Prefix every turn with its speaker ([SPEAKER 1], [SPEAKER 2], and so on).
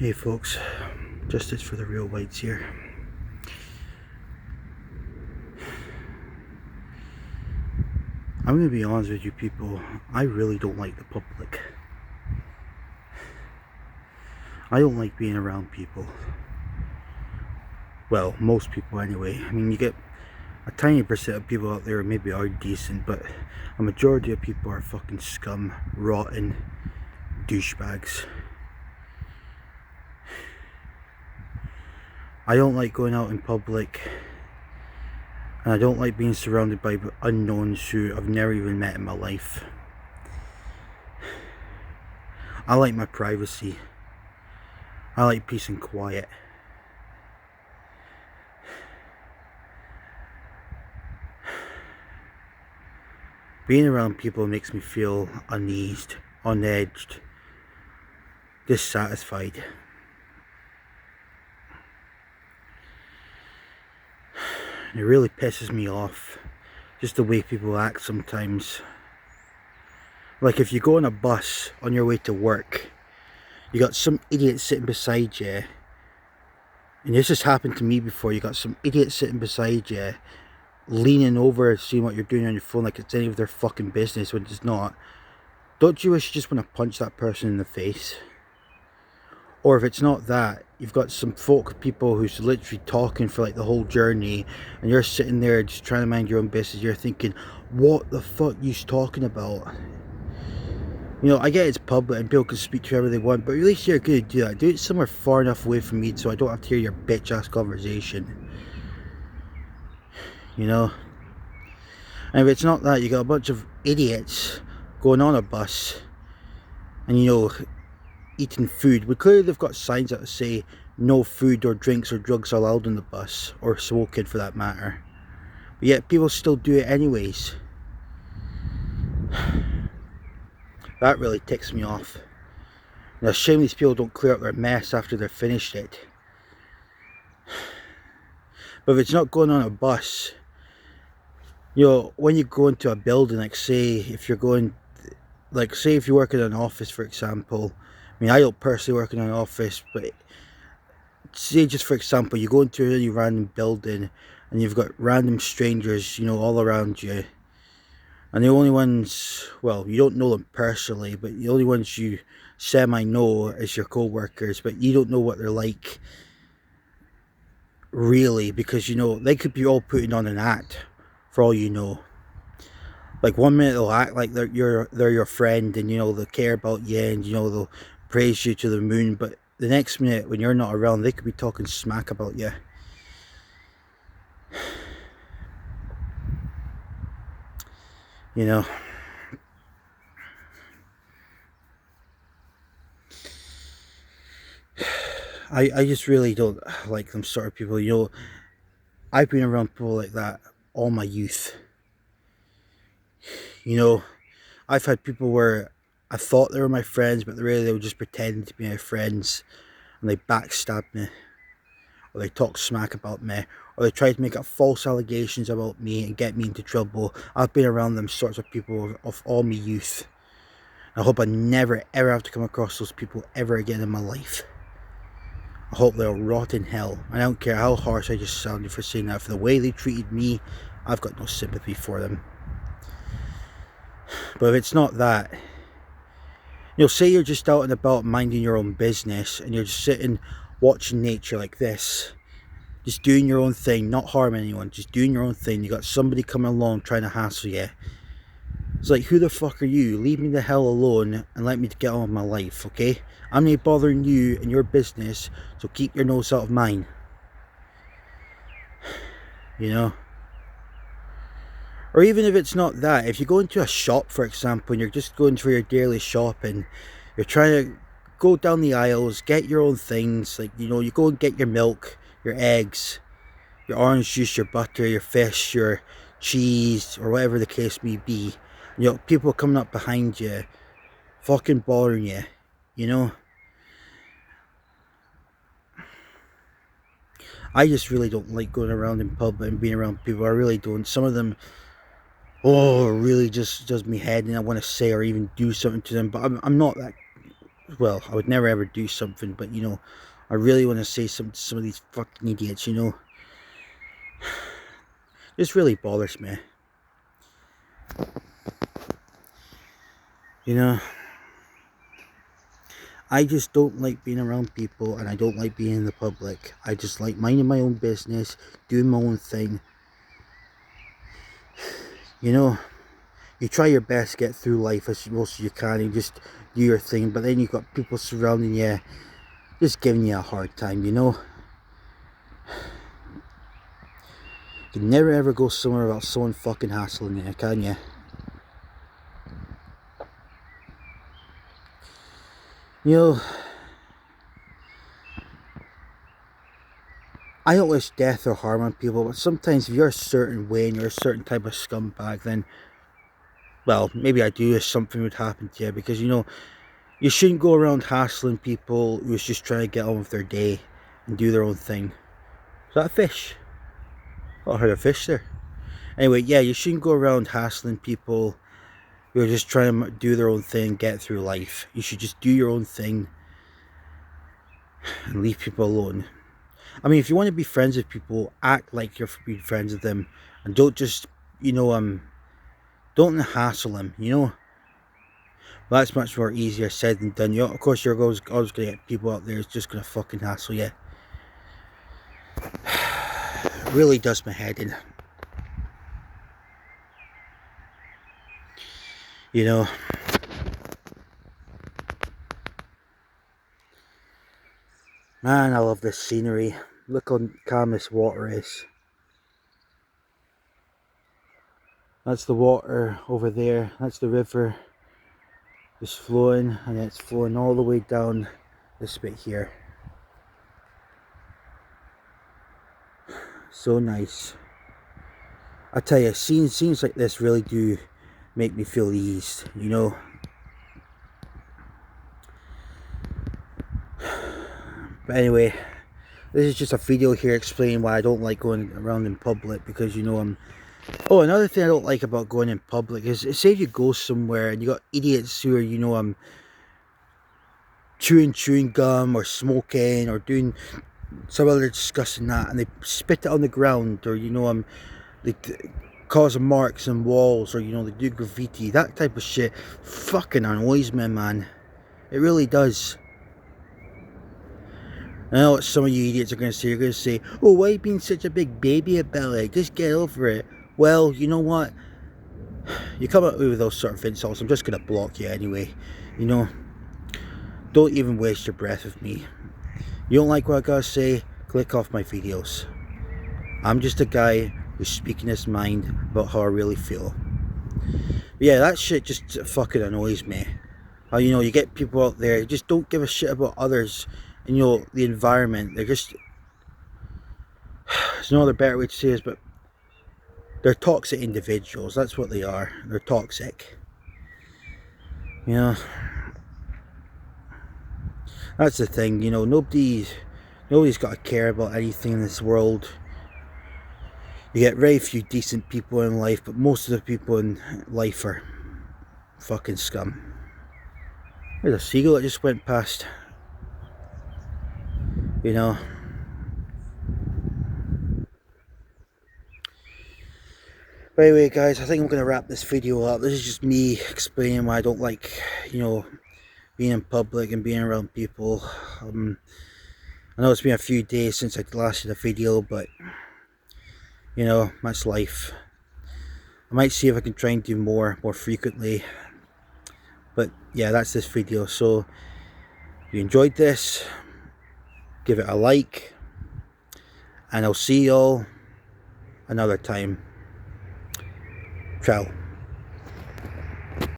[SPEAKER 1] Hey folks, justice for the real whites here. I'm going to be honest with you people, I really don't like the public. I don't like being around people. Well, most people anyway. I mean, you get a tiny percent of people out there who maybe are decent, but a majority of people are fucking scum, rotten douchebags. I don't like going out in public, and I don't like being surrounded by unknowns who I've never even met in my life. I like my privacy. I like peace and quiet. Being around people makes me feel uneased, unedged, dissatisfied. It really pisses me off, just the way people act sometimes. Like if you go on a bus on your way to work, you got some idiot sitting beside you, and this has happened to me before, you got some idiot sitting beside you, leaning over, seeing what you're doing on your phone like it's any of their fucking business when it's not. Don't you wish you just want to punch that person in the face? Or if it's not that, you've got some people who's literally talking for like the whole journey, and you're sitting there just trying to mind your own business. You're thinking, what the fuck are you talking about? You know, I get it's public and people can speak to whoever they want, but at least you're going to do that. Do it somewhere far enough away from me so I don't have to hear your bitch ass conversation. You know? And if it's not that, you got a bunch of idiots going on a bus and, you know, eating food. But clearly they've got signs that say no food or drinks or drugs allowed on the bus, or smoking for that matter. But yet people still do it anyways. That really ticks me off. And it's a shame these people don't clear up their mess after they're finished it. But if it's not going on a bus, you know, when you go into a building, like say if you're going, like say if you work in an office for example. I mean, I don't personally work in an office, but say just for example, you go into a really random building and you've got random strangers, you know, all around you. And the only ones, well, you don't know them personally, but the only ones you semi-know is your co-workers, but you don't know what they're like, really, because, you know, they could be all putting on an act, for all you know. Like, one minute they'll act like they're your friend, and, you know, they'll care about you, and, you know, they'll praise you to the moon, but the next minute, when you're not around, they could be talking smack about you. You know, I just really don't like them sort of people. You know, I've been around people like that all my youth. You know, I've had people where I thought they were my friends, but really they were just pretending to be my friends, and they backstabbed me, or they talked smack about me, or they tried to make up false allegations about me and get me into trouble. I've been around them sorts of people of all my youth. I hope I never ever have to come across those people ever again in my life. I hope they'll rot in hell. I don't care how harsh I just sounded for saying that. For the way they treated me, I've got no sympathy for them. But if it's not that, you know, say you're just out and about minding your own business, and you're just sitting watching nature like this, just doing your own thing, not harming anyone, just doing your own thing. You got somebody coming along trying to hassle you. It's like, who the fuck are you? Leave me the hell alone and let me get on with my life, okay? I'm not bothering you and your business, so keep your nose out of mine. You know? Or even if it's not that, if you go into a shop, for example, and you're just going for your daily shopping, you're trying to go down the aisles, get your own things, like, you know, you go and get your milk, your eggs, your orange juice, your butter, your fish, your cheese, or whatever the case may be. You know, people coming up behind you, fucking bothering you, you know. I just really don't like going around in public and being around people. I really don't. Some of them, oh, really just does me head, and I want to say or even do something to them, but I'm not that well, I would never ever do something, but you know, I really want to say something to some of these fucking idiots, you know. This really bothers me. You know, I just don't like being around people, and I don't like being in the public. I just like minding my own business, doing my own thing. You know, you try your best to get through life as most as you can and just do your thing, but then you've got people surrounding you just giving you a hard time, you know. You can never ever go somewhere without someone fucking hassling you, can you? You know, I don't wish death or harm on people, but sometimes if you're a certain way and you're a certain type of scumbag, then, well, maybe I do wish something would happen to you, because, you know, you shouldn't go around hassling people who's just trying to get on with their day and do their own thing. Is that a fish? Oh, I heard a fish there. Anyway, yeah, you shouldn't go around hassling people who are just trying to do their own thing, get through life. You should just do your own thing and leave people alone. I mean, if you want to be friends with people, act like you're being friends with them, and don't just, you know, don't hassle them, you know. Well, that's much more easier said than done. You know, of course, you're always going to get people out there who's just going to fucking hassle you. It really does my head in. You know. Man, I love this scenery. Look how calm this water is. That's the water over there. That's the river. It's flowing, and it's flowing all the way down this bit here. So nice. I tell you, scenes like this really do make me feel eased, you know. But anyway, this is just a video here explaining why I don't like going around in public, because, you know, oh, another thing I don't like about going in public is, say if you go somewhere and you got idiots who are, you know, chewing gum or smoking or doing some other disgusting that, and they spit it on the ground, or, you know, they cause marks on walls, or, you know, they do graffiti. That type of shit fucking annoys me, man. It really does. I know what some of you idiots are going to say. You're going to say, oh, why are you being such a big baby about it? Just get over it. Well, you know what? You come at me with those sort of insults, I'm just going to block you anyway. You know, don't even waste your breath with me. You don't like what I gotta say? Click off my videos. I'm just a guy who's speaking his mind about how I really feel. But yeah, that shit just fucking annoys me. How, you know, you get people out there who just don't give a shit about others and, you know, the environment. They're just, there's no other better way to say this, but they're toxic individuals. That's what they are. They're toxic. You know, that's the thing. You know, nobody's got to care about anything in this world. You get very few decent people in life, but most of the people in life are fucking scum. There's a seagull that just went past. You know. But anyway, guys, I think I'm going to wrap this video up. This is just me explaining why I don't like, you know, being in public and being around people. I know it's been a few days since I last did a video, but, you know, that's life. I might see if I can try and do more frequently. But yeah, that's this video. So if you enjoyed this, give it a like, and I'll see y'all another time. Ciao.